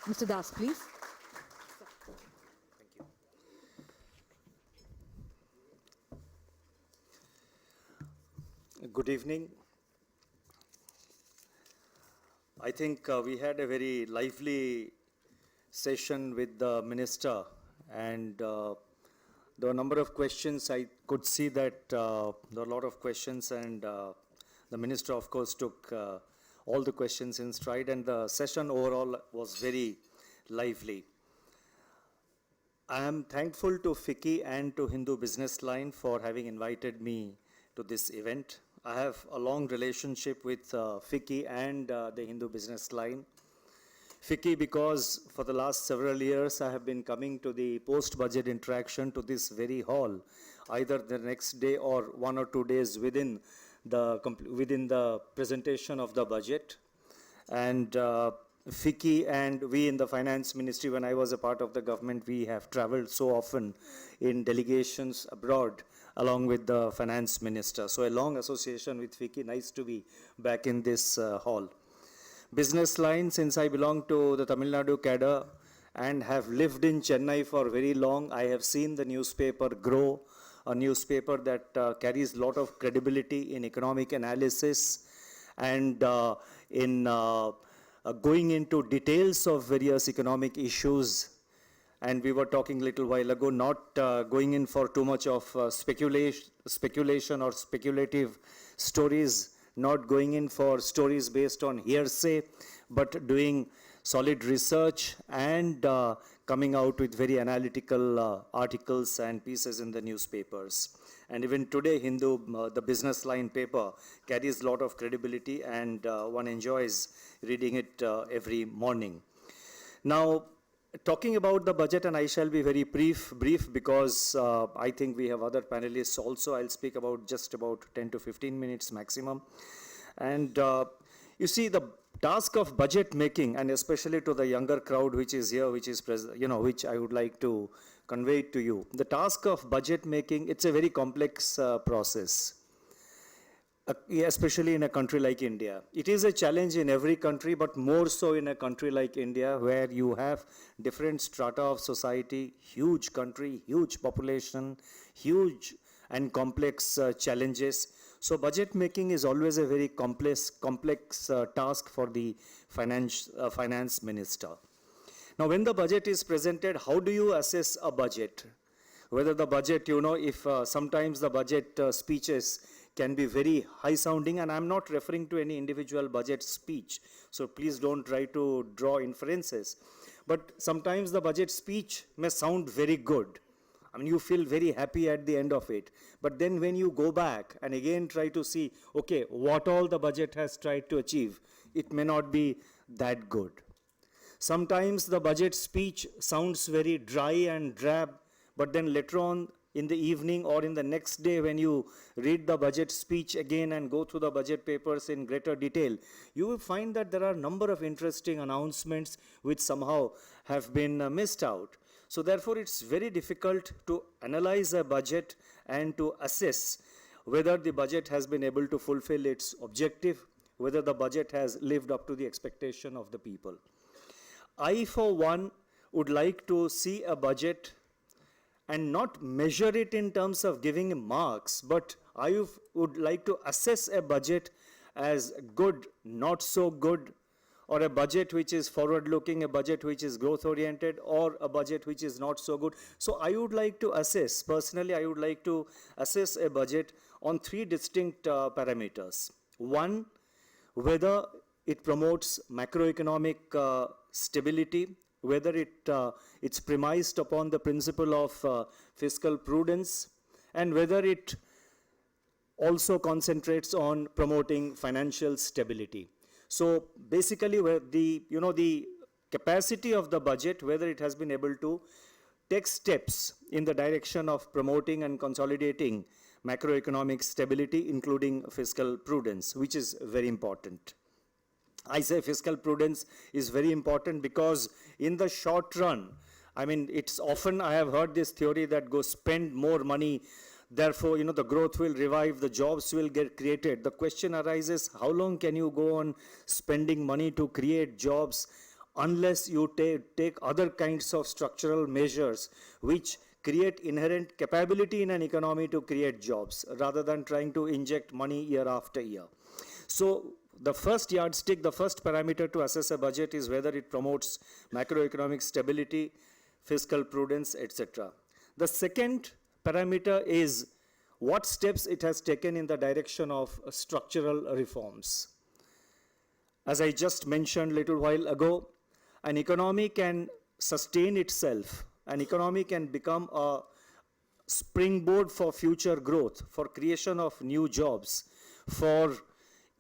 Mr. Das, please. Thank you. Good evening. I think we had a very lively session with the minister, and there were a number of questions. I could see that there were a lot of questions, and the minister, of course, took all the questions in stride, and the session overall was very lively. I am thankful to FICCI and to Hindu Business Line for having invited me to this event. I have a long relationship with FICCI and the Hindu Business Line. FICCI because for the last several years I have been coming to the post-budget interaction to this very hall, either the next day or 1 or 2 days within the presentation of the budget. And FICCI and we in the Finance Ministry, when I was a part of the government, we have traveled so often in delegations abroad along with the Finance Minister. So a long association with FICCI, nice to be back in this hall. Business line, since I belong to the Tamil Nadu cadre and have lived in Chennai for very long, I have seen the newspaper grow, a newspaper that carries a lot of credibility in economic analysis and in going into details of various economic issues. And we were talking a little while ago, not going in for too much of speculation or speculative stories, not going in for stories based on hearsay, but doing solid research and coming out with very analytical articles and pieces in the newspapers. And even today, Hindu, the business line paper, carries a lot of credibility, and one enjoys reading it every morning. Now, talking about the budget, and I shall be very brief because I think we have other panelists also. I'll speak about just about 10 to 15 minutes maximum. And you see, the task of budget making, and especially to the younger crowd which is here, which is which I would like to convey to you. The task of budget making, it's a very complex process, especially in a country like India. It is a challenge in every country, but more so in a country like India, where you have different strata of society, huge country, huge population, huge and complex challenges. So budget making is always a very complex task for the finance minister. Now, when the budget is presented, how do you assess a budget? Whether the budget, if sometimes the budget speeches can be very high sounding, and I'm not referring to any individual budget speech, so please don't try to draw inferences. But sometimes the budget speech may sound very good. I mean, you feel very happy at the end of it. But then when you go back and again try to see, okay, what all the budget has tried to achieve, it may not be that good. Sometimes the budget speech sounds very dry and drab, but then later on in the evening or in the next day when you read the budget speech again and go through the budget papers in greater detail, you will find that there are a number of interesting announcements which somehow have been missed out. So therefore, it's very difficult to analyze a budget and to assess whether the budget has been able to fulfill its objective, whether the budget has lived up to the expectation of the people. I, for one, would like to see a budget and not measure it in terms of giving marks, but I would like to assess a budget as good, not so good, or a budget which is forward-looking, a budget which is growth-oriented, or a budget which is not so good. So I would like to assess, personally, I would like to assess a budget on 3 distinct parameters. One, whether it promotes macroeconomic stability, whether it's premised upon the principle of fiscal prudence, and whether it also concentrates on promoting financial stability. So basically, where the capacity of the budget, whether it has been able to take steps in the direction of promoting and consolidating macroeconomic stability, including fiscal prudence, which is very important. I say fiscal prudence is very important because in the short run, I mean, it's often, I have heard this theory that go spend more money, therefore, the growth will revive, the jobs will get created. The question arises, how long can you go on spending money to create jobs unless you take other kinds of structural measures which create inherent capability in an economy to create jobs rather than trying to inject money year after year. So the first yardstick, the first parameter to assess a budget is whether it promotes macroeconomic stability, fiscal prudence, etc. The second parameter is what steps it has taken in the direction of structural reforms. As I just mentioned a little while ago, an economy can sustain itself. An economy can become a springboard for future growth, for creation of new jobs, for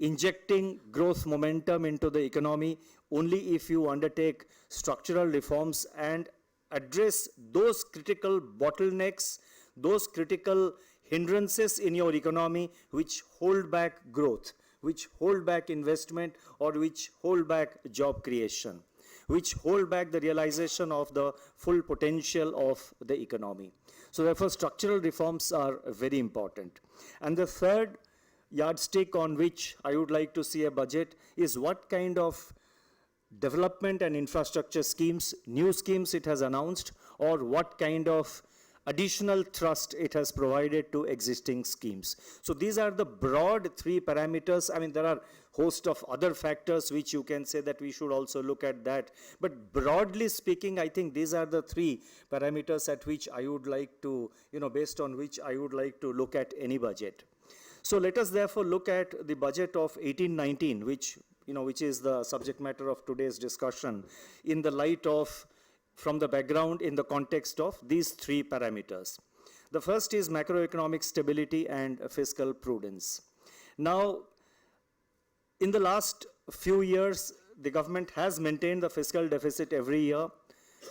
injecting growth momentum into the economy only if you undertake structural reforms and address those critical bottlenecks, those critical hindrances in your economy which hold back growth, which hold back investment, or which hold back job creation, which hold back the realization of the full potential of the economy. So therefore, structural reforms are very important. And the third yardstick on which I would like to see a budget is what kind of development and infrastructure schemes, new schemes it has announced, or what kind of additional thrust it has provided to existing schemes. So these are the broad three parameters. I mean, there are a host of other factors which you can say that we should also look at that. But broadly speaking, I think these are the three parameters at which I would like to, based on which I would like to look at any budget. So let us therefore look at the budget of 1819, which is the subject matter of today's discussion, in the light of, from the background, in the context of these three parameters. The first is macroeconomic stability and fiscal prudence. Now, in the last few years, the government has maintained the fiscal deficit every year.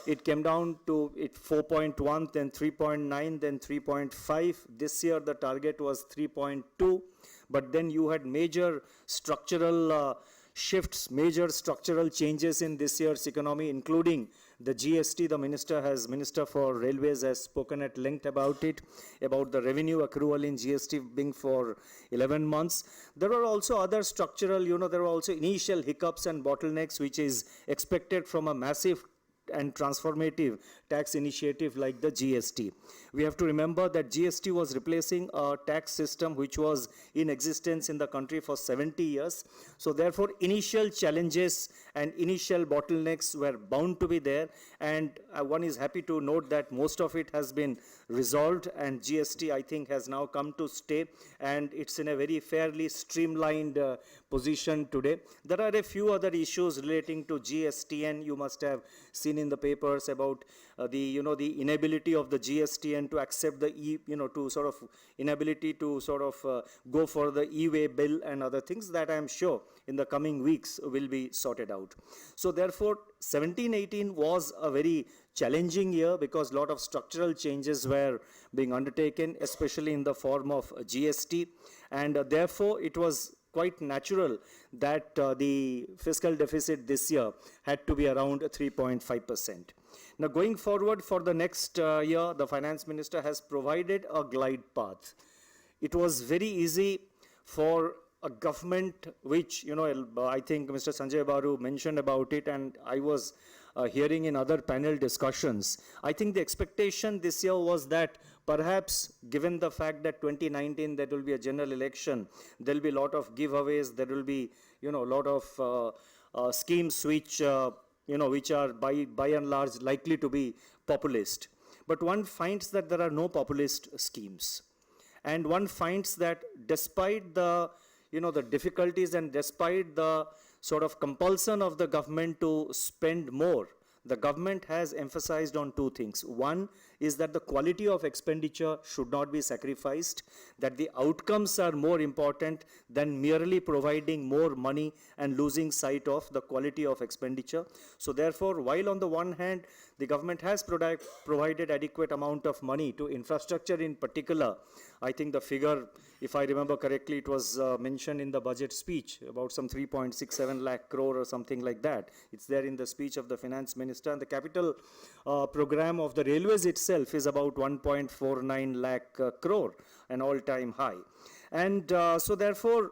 It came down to 4.1, then 3.9, then 3.5. This year, the target was 3.2. But then you had major structural shifts, major structural changes in this year's economy, including the GST. The Minister for Railways has spoken at length about it, about the revenue accrual in GST being for 11 months. There are also other structural, there are also initial hiccups and bottlenecks which is expected from a massive and transformative tax initiative like the GST. We have to remember that GST was replacing a tax system which was in existence in the country for 70 years. So therefore, initial challenges and initial bottlenecks were bound to be there, and one is happy to note that most of it has been resolved, and GST, I think, has now come to stay, and it's in a very fairly streamlined position today. There are a few other issues relating to GSTN. You must have seen in the papers about the inability of the GSTN to accept the inability to go for the e-way bill and other things that I am sure in the coming weeks will be sorted out. So therefore, 17-18 was a very challenging year because a lot of structural changes were being undertaken, especially in the form of GST, and therefore it was quite natural that the fiscal deficit this year had to be around 3.5%. Now, going forward for the next year, the finance minister has provided a glide path. It was very easy for a government which, I think Mr. Sanjay Baru mentioned about it, and I was hearing in other panel discussions. I think the expectation this year was that perhaps, given the fact that 2019 there will be a general election, there will be a lot of giveaways, there will be, a lot of schemes which, which are by and large likely to be populist. But one finds that there are no populist schemes. And one finds that despite the, the difficulties and despite the sort of compulsion of the government to spend more, the government has emphasized on two things. One is that the quality of expenditure should not be sacrificed, that the outcomes are more important than merely providing more money and losing sight of the quality of expenditure. So therefore, while on the one hand, the government has provided adequate amount of money to infrastructure in particular, I think the figure, if I remember correctly, it was mentioned in the budget speech, about some 3.67 lakh crore or something like that. It's there in the speech of the finance minister, and the capital program of the railways itself is about 1.49 lakh crore, an all-time high. And so therefore,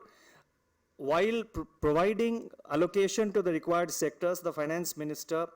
while providing allocation to the required sectors, the finance minister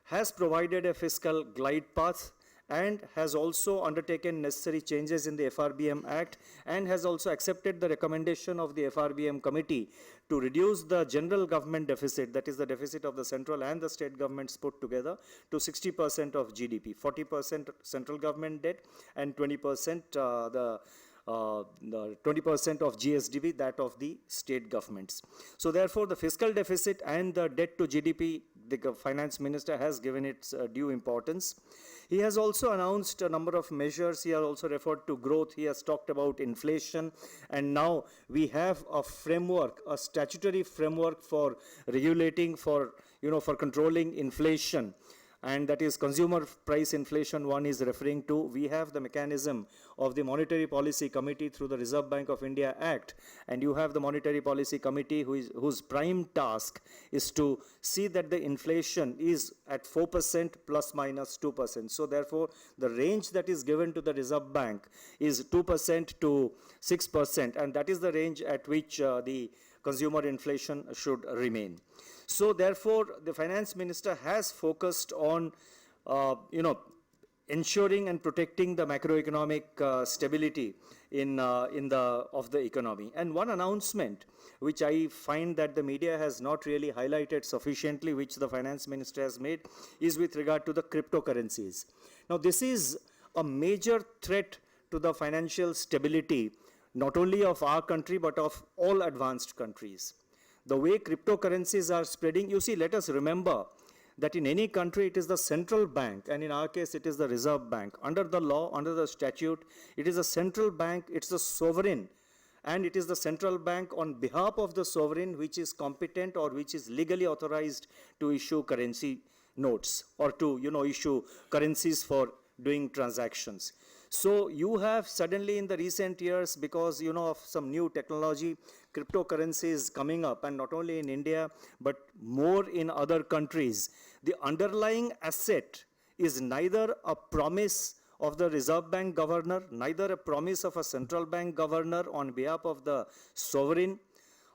has provided a fiscal glide path and has also undertaken necessary changes in the FRBM Act and has also accepted the recommendation of the FRBM committee to reduce the general government deficit, that is the deficit of the central and the state governments put together, to 60% of GDP, 40% central government debt and 20% the 20% of GSDP, that of the state governments. So therefore, the fiscal deficit and the debt to GDP, the finance minister has given its due importance. He has also announced a number of measures. He has also referred to growth. He has talked about inflation. And now we have a framework, a statutory framework for regulating, for controlling inflation. And that is consumer price inflation one is referring to. We have the mechanism of the Monetary Policy Committee through the Reserve Bank of India Act, and you have the Monetary Policy Committee whose prime task is to see that the inflation is at 4% plus minus 2%. So therefore, the range that is given to the Reserve Bank is 2% to 6%, and that is the range at which the consumer inflation should remain. So therefore, the finance minister has focused on, ensuring and protecting the macroeconomic stability of the economy. And one announcement which I find that the media has not really highlighted sufficiently, which the finance minister has made, is with regard to the cryptocurrencies. Now, this is a major threat to the financial stability, not only of our country, but of all advanced countries. The way cryptocurrencies are spreading, you see, let us remember that in any country it is the central bank, and in our case it is the Reserve Bank. Under the law, under the statute, it is a central bank, it's the sovereign, and it is the central bank on behalf of the sovereign which is competent or which is legally authorized to issue currency notes or to issue currencies for doing transactions. So you have suddenly in the recent years, because of some new technology, cryptocurrencies coming up, and not only in India but more in other countries. The underlying asset is neither a promise of the Reserve Bank governor, neither a promise of a central bank governor on behalf of the sovereign,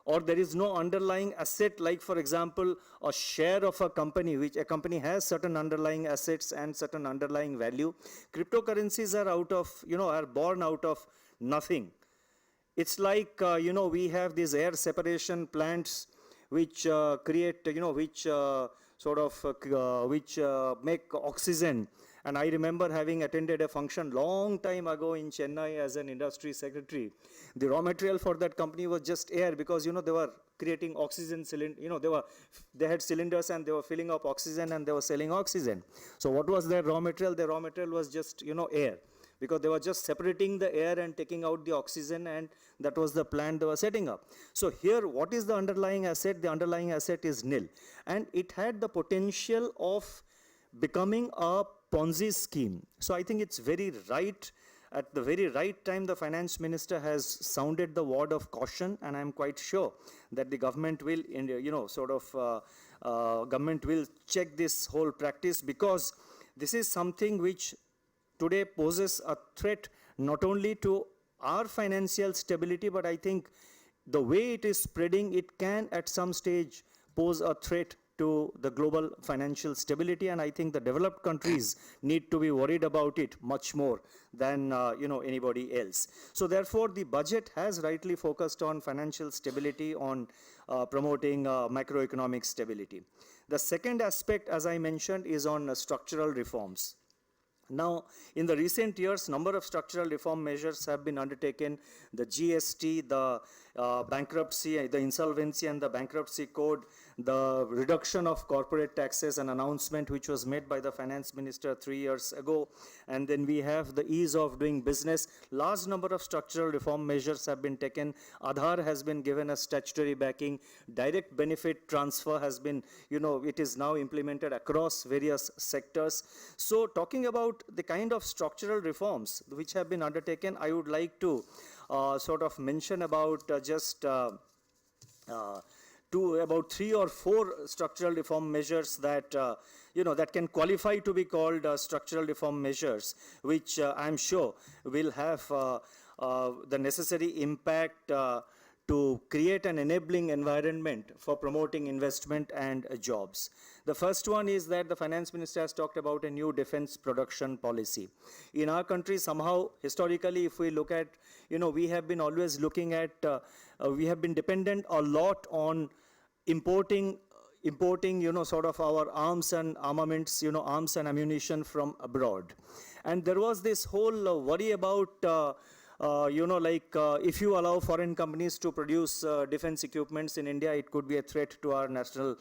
or there is no underlying asset like, for example, a share of a company, which a company has certain underlying assets and certain underlying value. Cryptocurrencies are born out of nothing. It's like, we have these air separation plants which create, which make oxygen. And I remember having attended a function long time ago in Chennai as an industry secretary. The raw material for that company was just air, because, they were creating oxygen cylinder, they had cylinders and they were filling up oxygen and they were selling oxygen. So what was their raw material? Their raw material was just, air, because they were just separating the air and taking out the oxygen, and that was the plant they were setting up. So here, what is the underlying asset? The underlying asset is nil. And it had the potential of becoming a Ponzi scheme. So I think it's very right, at the very right time, the finance minister has sounded the word of caution, and I'm quite sure that the government will, government will check this whole practice, because this is something which today poses a threat not only to our financial stability, but I think the way it is spreading, it can at some stage pose a threat to the global financial stability, and I think the developed countries need to be worried about it much more than anybody else. So therefore, the budget has rightly focused on financial stability, on promoting macroeconomic stability. The second aspect, as I mentioned, is on structural reforms. Now, in the recent years, number of structural reform measures have been undertaken. The GST, the bankruptcy, the insolvency and the bankruptcy code, the reduction of corporate taxes, an announcement which was made by the finance minister 3 years ago. And then we have the ease of doing business. Large number of structural reform measures have been taken. Aadhaar has been given a statutory backing. Direct benefit transfer has been, it is now implemented across various sectors. So talking about the kind of structural reforms which have been undertaken, I would like to mention about about 3 or 4 structural reform measures that that can qualify to be called structural reform measures, which I'm sure will have the necessary impact to create an enabling environment for promoting investment and jobs. The first one is that the finance minister has talked about a new defense production policy. In our country, somehow, historically, if we look at, we have been always looking at, we have been dependent a lot on importing, sort of our arms and armaments, arms and ammunition from abroad. And there was this whole worry about, if you allow foreign companies to produce defense equipments in India, it could be a threat to our national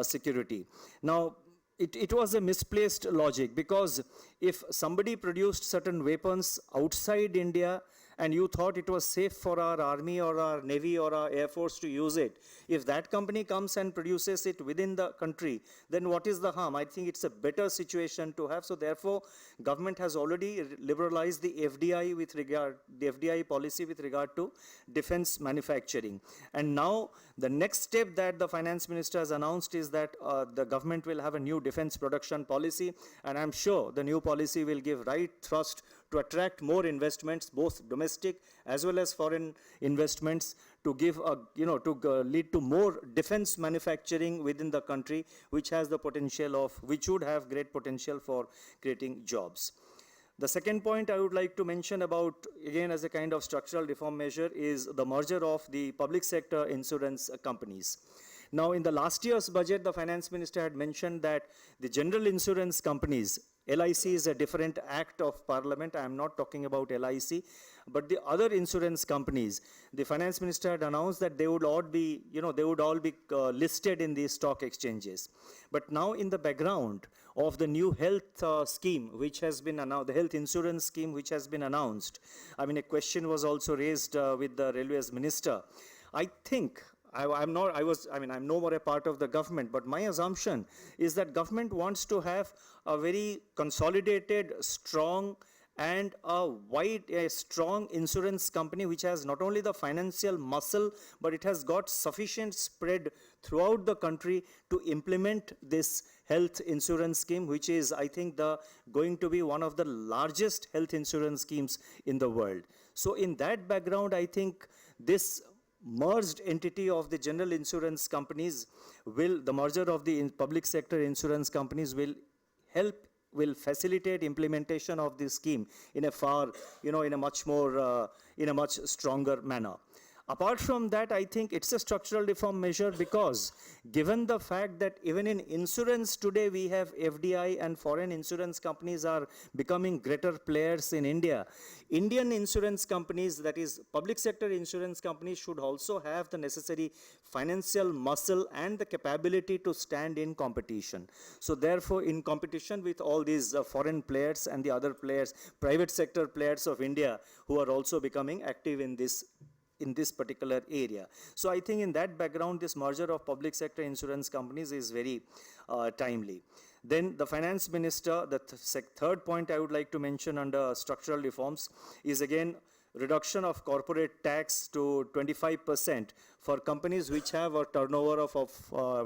security. Now, it was a misplaced logic, because if somebody produced certain weapons outside India and you thought it was safe for our army or our navy or our air force to use it, if that company comes and produces it within the country, then what is the harm? I think it's a better situation to have. So therefore, government has already liberalized the FDI policy with regard to defense manufacturing. And now the next step that the finance minister has announced is that the government will have a new defense production policy, and I'm sure the new policy will give right thrust to attract more investments, both domestic as well as foreign investments, to give lead to more defense manufacturing within the country, which has the potential which would have great potential for creating jobs. The second point I would like to mention about, again, as a kind of structural reform measure, is the merger of the public sector insurance companies. Now, in the last year's budget, the finance minister had mentioned that the general insurance companies, LIC is a different act of parliament. I am not talking about LIC, but the other insurance companies, the finance minister had announced that they would all be, listed in the stock exchanges. But now, in the background of the new health scheme, which has been announced, the health insurance scheme, which has been announced, I mean, a question was also raised with the railways minister. I think I'm no more a part of the government, but my assumption is that government wants to have a very consolidated, strong, and a strong insurance company which has not only the financial muscle, but it has got sufficient spread throughout the country to implement this health insurance scheme, which is, I think, going to be one of the largest health insurance schemes in the world. So in that background, I think this merged entity of the general insurance companies the merger of the public sector insurance companies will facilitate implementation of this scheme in a much stronger manner. Apart from that, I think it's a structural reform measure, because given the fact that even in insurance today we have FDI and foreign insurance companies are becoming greater players in India, Indian insurance companies, that is public sector insurance companies, should also have the necessary financial muscle and the capability to stand in competition. So therefore, in competition with all these foreign players and the other players, private sector players of India, who are also becoming active in this particular area. So I think in that background, this merger of public sector insurance companies is very timely. Then the finance minister, the third point I would like to mention under structural reforms is, again, reduction of corporate tax to 25% for companies which have a turnover of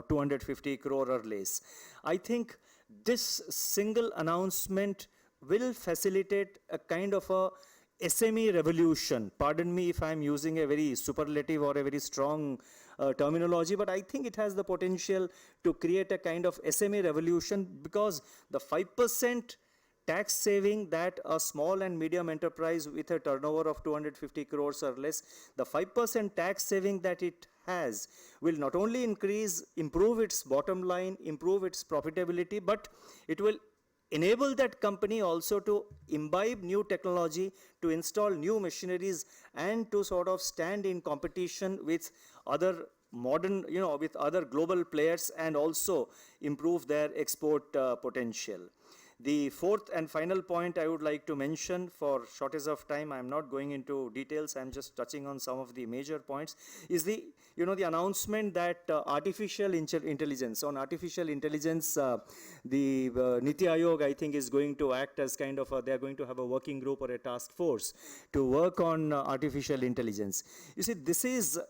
250 crore or less. I think this single announcement will facilitate a kind of a SME revolution. Pardon me if I'm using a very superlative or a very strong terminology, but I think it has the potential to create a kind of SME revolution, because the 5% tax saving that a small and medium enterprise with a turnover of 250 crores or less, the 5% tax saving that it has will not only improve its bottom line, improve its profitability, but it will enable that company also to imbibe new technology, to install new machineries, and to sort of stand in competition with other modern, with other global players, and also improve their export potential. The fourth and final point I would like to mention, for shortage of time, I'm not going into details, I'm just touching on some of the major points, is the announcement that artificial intelligence, the Niti Aayog, I think, is going to act as kind of they're going to have a working group or a task force to work on artificial intelligence. You see, this is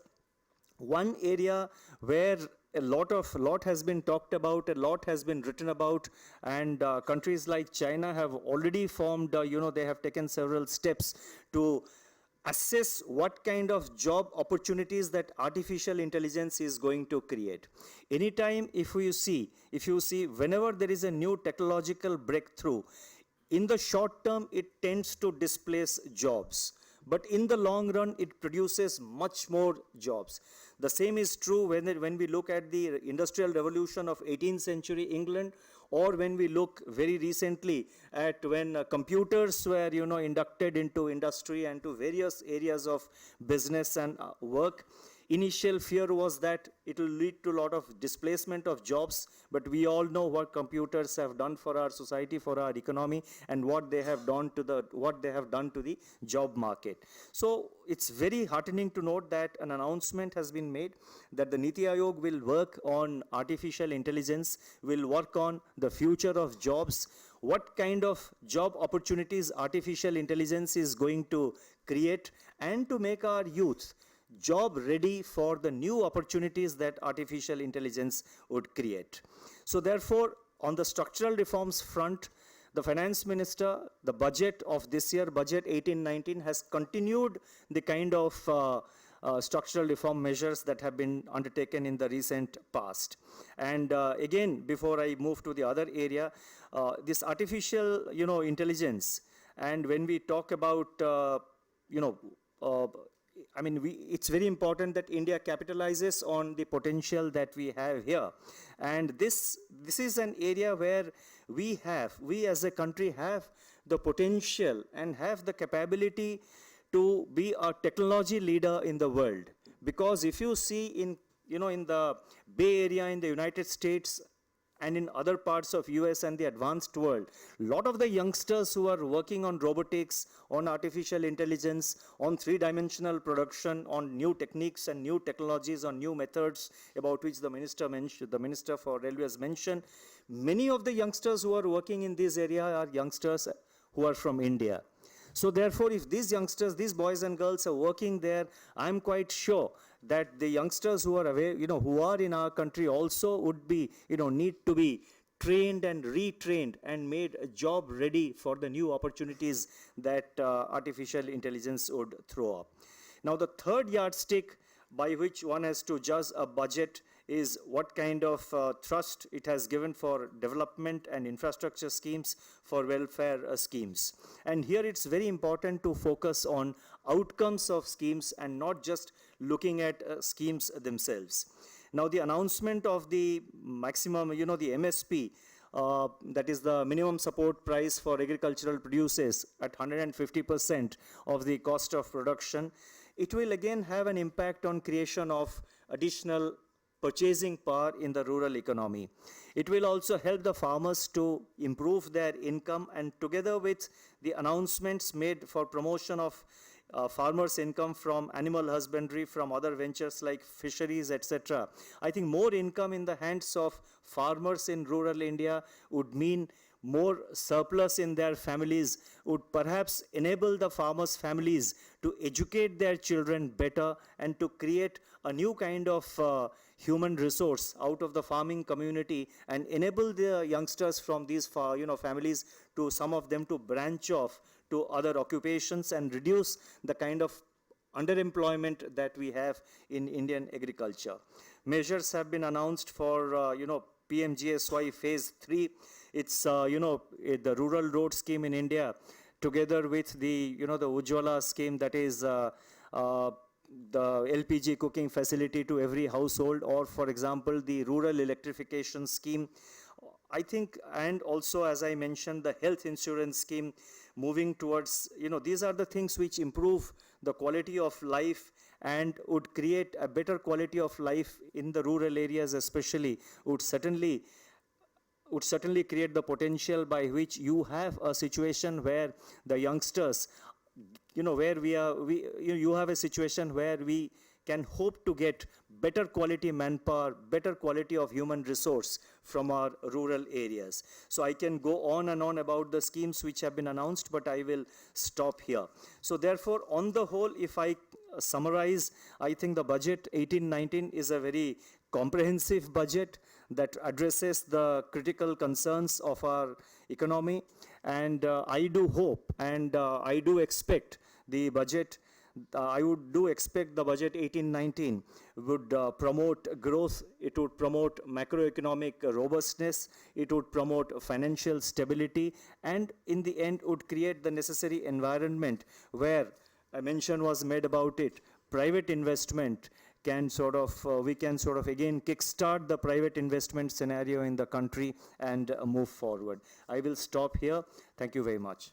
one area where a lot has been talked about, a lot has been written about, and countries like China have already formed, they have taken several steps to assess what kind of job opportunities that artificial intelligence is going to create. Anytime if you see whenever there is a new technological breakthrough, in the short term it tends to displace jobs, but in the long run it produces much more jobs. The same is true when we look at the industrial revolution of 18th century England, or when we look very recently at when computers were inducted into industry and to various areas of business and work. Initial fear was that it will lead to a lot of displacement of jobs, but we all know what computers have done for our society, for our economy, and what they have done to the job market. So it's very heartening to note that an announcement has been made that the Niti Aayog will work on artificial intelligence, will work on the future of jobs, what kind of job opportunities artificial intelligence is going to create, and to make our youth job ready for the new opportunities that artificial intelligence would create. So therefore, on the structural reforms front, the finance minister, the budget of this year, budget 18-19, has continued the kind of structural reform measures that have been undertaken in the recent past. And again, before I move to the other area, this artificial intelligence, and when we talk about it's very important that India capitalizes on the potential that we have here. And this is an area where we as a country have the potential and have the capability to be a technology leader in the world. Because if you see in the Bay Area in the United States and in other parts of US and the advanced world, a lot of the youngsters who are working on robotics, on artificial intelligence, on three-dimensional production, on new techniques and new technologies, on new methods about which the Minister for Railways mentioned, many of the youngsters who are working in this area are youngsters who are from India. So therefore, if these youngsters, these boys and girls are working there, I'm quite sure that the youngsters who are away, who are in our country also would be, need to be trained and retrained and made job ready for the new opportunities that artificial intelligence would throw up. Now, the third yardstick by which one has to judge a budget is what kind of thrust it has given for development and infrastructure schemes, for welfare schemes. And here it's very important to focus on outcomes of schemes and not just looking at schemes themselves. Now, the announcement of the maximum, the MSP, that is the minimum support price for agricultural produces at 150% of the cost of production, it will again have an impact on creation of additional purchasing power in the rural economy. It will also help the farmers to improve their income, and together with the announcements made for promotion of farmers' income from animal husbandry, from other ventures like fisheries, etc., I think more income in the hands of farmers in rural India would mean more surplus in their families, would perhaps enable the farmers' families to educate their children better and to create a new kind of human resource out of the farming community, and enable the youngsters from these families, to some of them, to branch off to other occupations and reduce the kind of underemployment that we have in Indian agriculture. Measures have been announced for PMGSY Phase 3. It's the Rural Road Scheme in India, together with the the Ujjwala scheme, that is the LPG cooking facility to every household, or for example the rural electrification scheme, I think, and also, as I mentioned, the health insurance scheme, moving towards, these are the things which improve the quality of life and would create a better quality of life in the rural areas especially, would certainly create the potential by which you have a situation where the youngsters, where you have a situation where we can hope to get better quality manpower, better quality of human resource from our rural areas. So I can go on and on about the schemes which have been announced, but I will stop here. So therefore, on the whole, if I summarize, I think the budget 18-19 is a very comprehensive budget that addresses the critical concerns of our economy. And I do hope and I do expect the budget I would do expect the budget 18-19 would promote growth, it would promote macroeconomic robustness, it would promote financial stability, and in the end would create the necessary environment where a mention was made about it. Private investment can sort of, we can sort of again kickstart the private investment scenario in the country and move forward. I will stop here. Thank you very much.